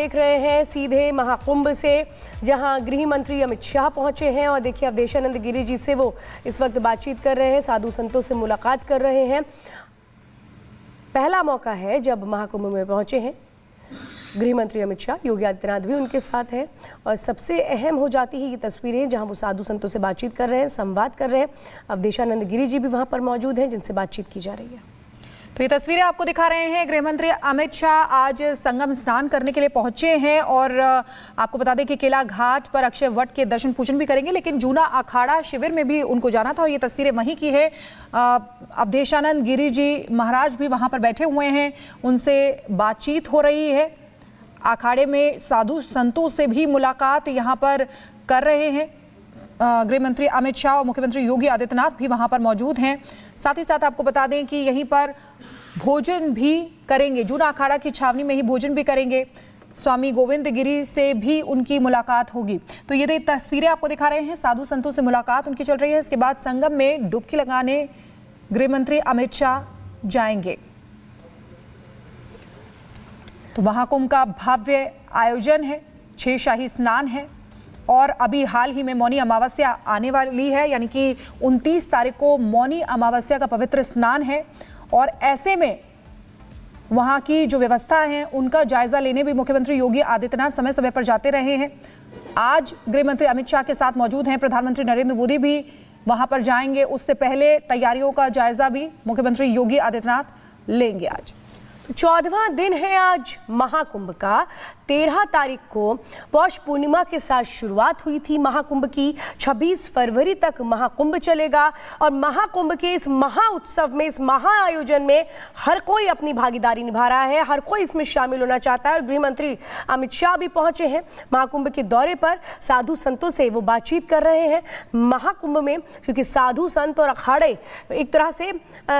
देख रहे हैं सीधे महाकुंभ से, जहां गृह मंत्री अमित शाह पहुंचे हैं और देखिए अवधेशानंद गिरी जी से वो इस वक्त बातचीत कर रहे हैं, साधु संतों से मुलाकात कर रहे हैं। पहला मौका है जब महाकुंभ में पहुंचे हैं गृह मंत्री अमित शाह, योगी आदित्यनाथ भी उनके साथ हैं और सबसे अहम हो जाती है ये तस्वीरें जहां वो साधु संतों से बातचीत कर रहे हैं, संवाद कर रहे हैं। अवधेशानंद गिरी जी भी वहां पर मौजूद हैं जिनसे बातचीत की जा रही है। तो ये तस्वीरें आपको दिखा रहे हैं गृह मंत्री अमित शाह आज संगम स्नान करने के लिए पहुंचे हैं और आपको बता दें कि केला घाट पर अक्षय वट के दर्शन पूजन भी करेंगे, लेकिन जूना अखाड़ा शिविर में भी उनको जाना था और ये तस्वीरें वहीं की है। अवधेशानंद गिरी जी महाराज भी वहां पर बैठे हुए हैं, उनसे बातचीत हो रही है। अखाड़े में साधु संतों से भी मुलाकात यहाँ पर कर रहे हैं गृह मंत्री अमित शाह और मुख्यमंत्री योगी आदित्यनाथ भी वहां पर मौजूद हैं। साथ ही साथ आपको बता दें कि यहीं पर भोजन भी करेंगे, जूना अखाड़ा की छावनी में ही भोजन भी करेंगे। स्वामी गोविंद गिरी से भी उनकी मुलाकात होगी। तो ये तस्वीरें आपको दिखा रहे हैं, साधु संतों से मुलाकात उनकी चल रही है। इसके बाद संगम में डुबकी लगाने गृह मंत्री अमित शाह जाएंगे। तो महाकुंभ का भव्य आयोजन है, 6 शाही स्नान है और अभी हाल ही में मौनी अमावस्या आने वाली है, यानी कि 29 तारीख को मौनी अमावस्या का पवित्र स्नान है और ऐसे में वहाँ की जो व्यवस्था है उनका जायजा लेने भी मुख्यमंत्री योगी आदित्यनाथ समय समय पर जाते रहे हैं। आज गृह मंत्री अमित शाह के साथ मौजूद हैं, प्रधानमंत्री नरेंद्र मोदी भी वहाँ पर जाएंगे। उससे पहले तैयारियों का जायजा भी मुख्यमंत्री योगी आदित्यनाथ लेंगे। आज 14वां दिन है आज महाकुंभ का। 13 तारीख को पौष पूर्णिमा के साथ शुरुआत हुई थी महाकुंभ की। 26 फरवरी तक महाकुंभ चलेगा और महाकुंभ के इस महा उत्सव में, इस महा आयोजन में हर कोई अपनी भागीदारी निभा रहा है, हर कोई इसमें शामिल होना चाहता है और गृह मंत्री अमित शाह भी पहुंचे हैं महाकुंभ के दौरे पर। साधु संतों से वो बातचीत कर रहे हैं महाकुंभ में, क्योंकि साधु संत और अखाड़े एक तरह से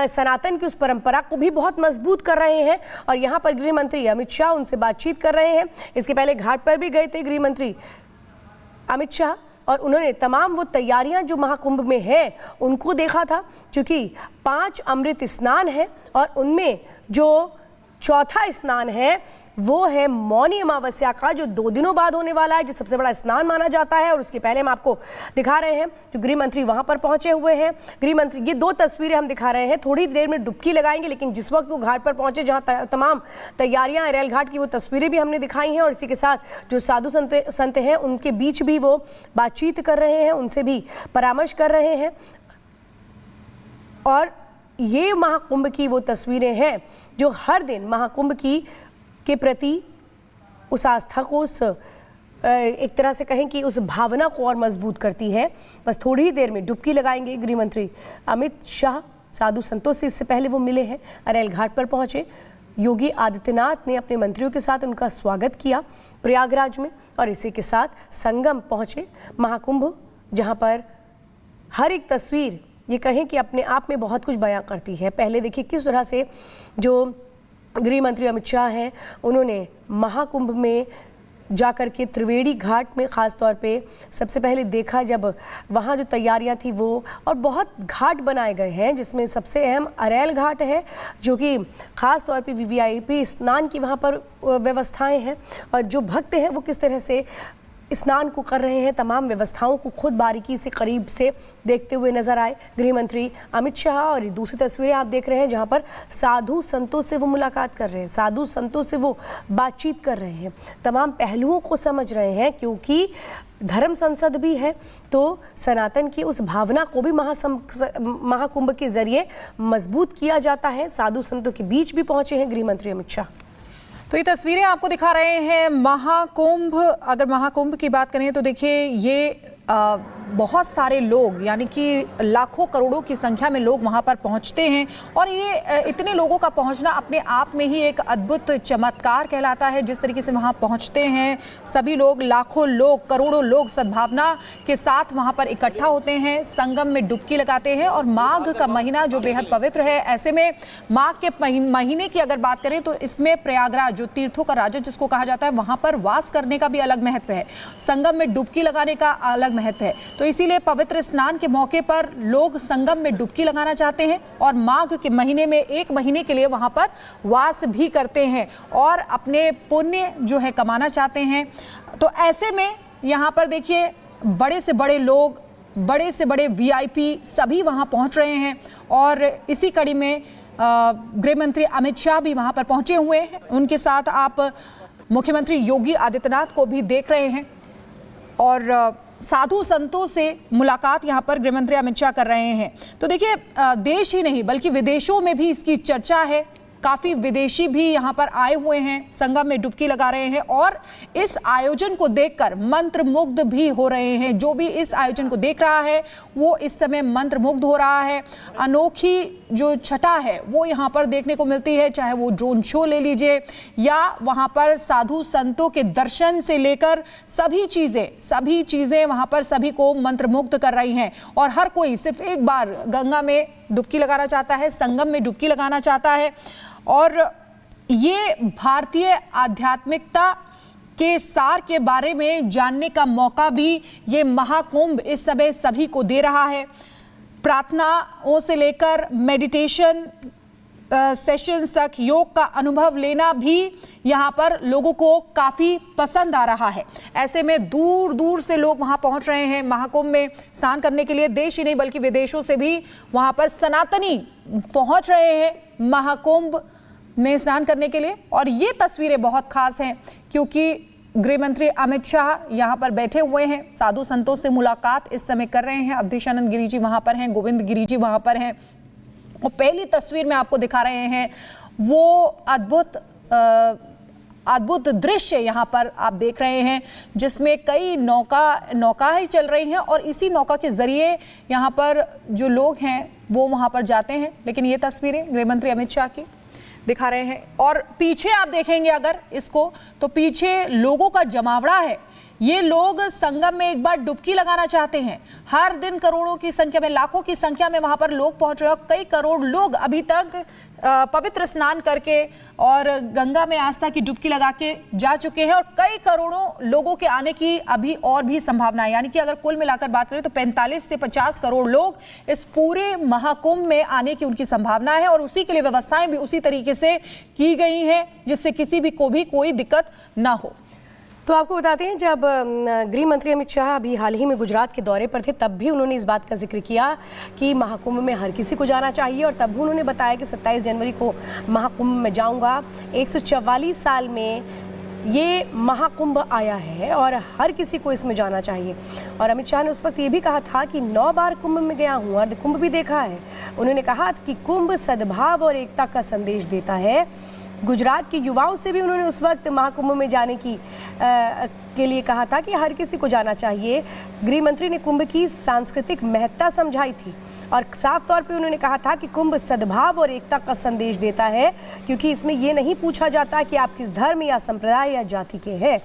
सनातन की उस परंपरा को भी बहुत मजबूत कर रहे हैं और यहाँ पर गृह मंत्री अमित शाह उनसे बातचीत कर रहे हैं। इसके पहले घाट पर भी गए थे गृह मंत्री अमित शाह और उन्होंने तमाम वो तैयारियां जो महाकुंभ में हैं उनको देखा था, क्योंकि 5 अमृत स्नान है और उनमें जो चौथा स्नान है वो है मौनी अमावस्या का, जो 2 दिनों बाद होने वाला है, जो सबसे बड़ा स्नान माना जाता है। और उसके पहले हम आपको दिखा रहे हैं जो गृह मंत्री वहां पर पहुंचे हुए हैं। गृह मंत्री, ये 2 तस्वीरें हम दिखा रहे हैं, थोड़ी देर में डुबकी लगाएंगे, लेकिन जिस वक्त वो घाट पर पहुंचे जहां तमाम तैयारियां रेल घाट की, वो तस्वीरें भी हमने दिखाई हैं और इसी के साथ जो साधु संत हैं उनके बीच भी वो बातचीत कर रहे हैं, उनसे भी परामर्श कर रहे हैं। और ये महाकुंभ की वो तस्वीरें हैं जो हर दिन महाकुंभ के प्रति उस आस्था को, उस एक तरह से कहें कि उस भावना को और मजबूत करती है। बस थोड़ी ही देर में डुबकी लगाएंगे गृह मंत्री अमित शाह। साधु संतों से इससे पहले वो मिले हैं, अरेल घाट पर पहुंचे। योगी आदित्यनाथ ने अपने मंत्रियों के साथ उनका स्वागत किया प्रयागराज में और इसी के साथ संगम पहुंचे महाकुंभ, जहां पर हर एक तस्वीर ये कहें कि अपने आप में बहुत कुछ बयां करती है। पहले देखिए किस तरह से जो गृह मंत्री अमित शाह हैं उन्होंने महाकुंभ में जाकर के त्रिवेणी घाट में ख़ास तौर पे सबसे पहले देखा, जब वहाँ जो तैयारियाँ थी वो, और बहुत घाट बनाए गए हैं जिसमें सबसे अहम अरेल घाट है, जो कि ख़ास तौर पे वीवीआईपी स्नान की वहाँ पर व्यवस्थाएं हैं और जो भक्त हैं वो किस तरह से स्नान को कर रहे हैं, तमाम व्यवस्थाओं को खुद बारीकी से करीब से देखते हुए नजर आए गृह मंत्री अमित शाह। और ये दूसरी तस्वीरें आप देख रहे हैं जहां पर साधु संतों से वो मुलाकात कर रहे हैं, साधु संतों से वो बातचीत कर रहे हैं, तमाम पहलुओं को समझ रहे हैं, क्योंकि धर्म संसद भी है तो सनातन की उस भावना को भी महाकुंभ के जरिए मजबूत किया जाता है। साधु संतों के बीच भी पहुंचे हैं गृह मंत्री अमित शाह। तो ये तस्वीरें आपको दिखा रहे हैं महाकुंभ। अगर महाकुंभ की बात करें तो देखिए ये बहुत सारे लोग, यानी कि लाखों करोड़ों की संख्या में लोग वहां पर पहुंचते हैं और ये इतने लोगों का पहुंचना अपने आप में ही एक अद्भुत चमत्कार कहलाता है। जिस तरीके से वहां पहुंचते हैं सभी लोग, लाखों लोग, करोड़ों लोग सद्भावना के साथ वहां पर इकट्ठा होते हैं, संगम में डुबकी लगाते हैं। और माघ का महीना जो बेहद पवित्र है, ऐसे में माघ के महीने की अगर बात करें तो इसमें प्रयागराज जो तीर्थों का राजा जिसको कहा जाता है, वहां पर वास करने का भी अलग महत्व है, संगम में डुबकी लगाने का अलग महत्व है। तो इसीलिए पवित्र स्नान के मौके पर लोग संगम में डुबकी लगाना चाहते हैं और माघ के महीने में 1 महीने के लिए वहां पर वास भी करते हैं और अपने पुण्य जो है कमाना चाहते हैं। तो ऐसे में यहाँ पर देखिए बड़े से बड़े लोग, बड़े से बड़े वीआईपी सभी वहां पहुंच रहे हैं और इसी कड़ी में गृह मंत्री अमित शाह भी वहां पर पहुंचे हुए हैं। उनके साथ आप मुख्यमंत्री योगी आदित्यनाथ को भी देख रहे हैं और साधु संतों से मुलाकात यहां पर गृह मंत्री अमित शाह कर रहे हैं। तो देखिए देश ही नहीं बल्कि विदेशों में भी इसकी चर्चा है। काफ़ी विदेशी भी यहाँ पर आए हुए हैं, संगम में डुबकी लगा रहे हैं और इस आयोजन को देखकर मंत्रमुग्ध भी हो रहे हैं। जो भी इस आयोजन को देख रहा है वो इस समय मंत्रमुग्ध हो रहा है। अनोखी जो छटा है वो यहाँ पर देखने को मिलती है, चाहे वो ड्रोन शो ले लीजिए या वहाँ पर साधु संतों के दर्शन से लेकर सभी चीज़ें वहाँ पर सभी को मंत्रमुग्ध कर रही हैं और हर कोई सिर्फ एक बार गंगा में डुबकी लगाना चाहता है, संगम में डुबकी लगाना चाहता है। और ये भारतीय आध्यात्मिकता के सार के बारे में जानने का मौका भी ये महाकुंभ इस समय सभी को दे रहा है। प्रार्थनाओं से लेकर मेडिटेशन सेशंस तक योग का अनुभव लेना भी यहाँ पर लोगों को काफ़ी पसंद आ रहा है। ऐसे में दूर दूर से लोग वहाँ पहुँच रहे हैं महाकुंभ में स्नान करने के लिए। देश ही नहीं बल्कि विदेशों से भी वहाँ पर सनातनी पहुँच रहे हैं महाकुंभ में स्नान करने के लिए। और ये तस्वीरें बहुत खास हैं क्योंकि गृह मंत्री अमित शाह यहाँ पर बैठे हुए हैं, साधु संतों से मुलाकात इस समय कर रहे हैं। अवधेशानंद गिरी जी वहाँ पर हैं, गोविंद गिरी जी वहाँ पर हैं और पहली तस्वीर में आपको दिखा रहे हैं वो अद्भुत दृश्य यहाँ पर आप देख रहे हैं जिसमें कई नौकाएं चल रही हैं और इसी नौका के जरिए यहाँ पर जो लोग हैं वो वहाँ पर जाते हैं। लेकिन ये तस्वीरें गृह मंत्री अमित शाह की दिखा रहे हैं और पीछे आप देखेंगे अगर इसको तो पीछे लोगों का जमावड़ा है। ये लोग संगम में एक बार डुबकी लगाना चाहते हैं। हर दिन करोड़ों की संख्या में, लाखों की संख्या में वहां पर लोग पहुंच रहे हैं। कई करोड़ लोग अभी तक पवित्र स्नान करके और गंगा में आस्था की डुबकी लगा के जा चुके हैं और कई करोड़ों लोगों के आने की अभी और भी संभावना है। यानी कि अगर कुल मिलाकर बात करें तो 45 से 50 करोड़ लोग इस पूरे महाकुंभ में आने की उनकी संभावना है और उसी के लिए व्यवस्थाएं भी उसी तरीके से की गई हैं जिससे किसी भी को भी कोई दिक्कत ना हो। तो आपको बताते हैं जब गृह मंत्री अमित शाह अभी हाल ही में गुजरात के दौरे पर थे तब भी उन्होंने इस बात का जिक्र किया कि महाकुंभ में हर किसी को जाना चाहिए और तब भी उन्होंने बताया कि 27 जनवरी को महाकुंभ में जाऊंगा। 144 साल में ये महाकुंभ आया है और हर किसी को इसमें जाना चाहिए। और अमित शाह ने उस वक्त ये भी कहा था कि 9 बार कुंभ में गया हूँ, अर्धकुंभ भी देखा है। उन्होंने कहा कि कुंभ सद्भाव और एकता का संदेश देता है। गुजरात के युवाओं से भी उन्होंने उस वक्त महाकुंभ में जाने के लिए कहा था कि हर किसी को जाना चाहिए। गृह मंत्री ने कुंभ की सांस्कृतिक महत्ता समझाई थी और साफ तौर पे उन्होंने कहा था कि कुंभ सद्भाव और एकता का संदेश देता है क्योंकि इसमें ये नहीं पूछा जाता कि आप किस धर्म या संप्रदाय या जाति के हैं।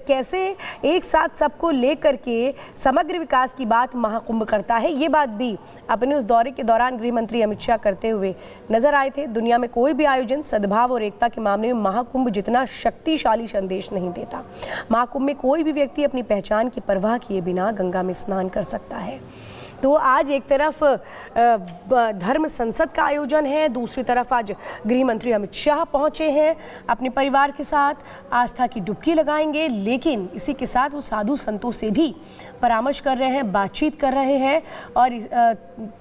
कैसे एक साथ सबको लेकर के समग्र विकास की बात महाकुंभ करता है, ये बात भी अपने उस दौरे के दौरान गृह मंत्री अमित शाह करते हुए नजर आए थे। दुनिया में कोई भी आयोजन सद्भाव और एकता के मामले में महाकुंभ जितना शक्तिशाली संदेश नहीं देता। महाकुंभ में कोई भी व्यक्ति अपनी पहचान की परवाह किए बिना गंगा में स्नान कर सकता है। तो आज एक तरफ धर्म संसद का आयोजन है, दूसरी तरफ आज गृह मंत्री अमित शाह पहुंचे हैं अपने परिवार के साथ, आस्था की डुबकी लगाएंगे। लेकिन इसी के साथ वो साधु संतों से भी परामर्श कर रहे हैं, बातचीत कर रहे हैं और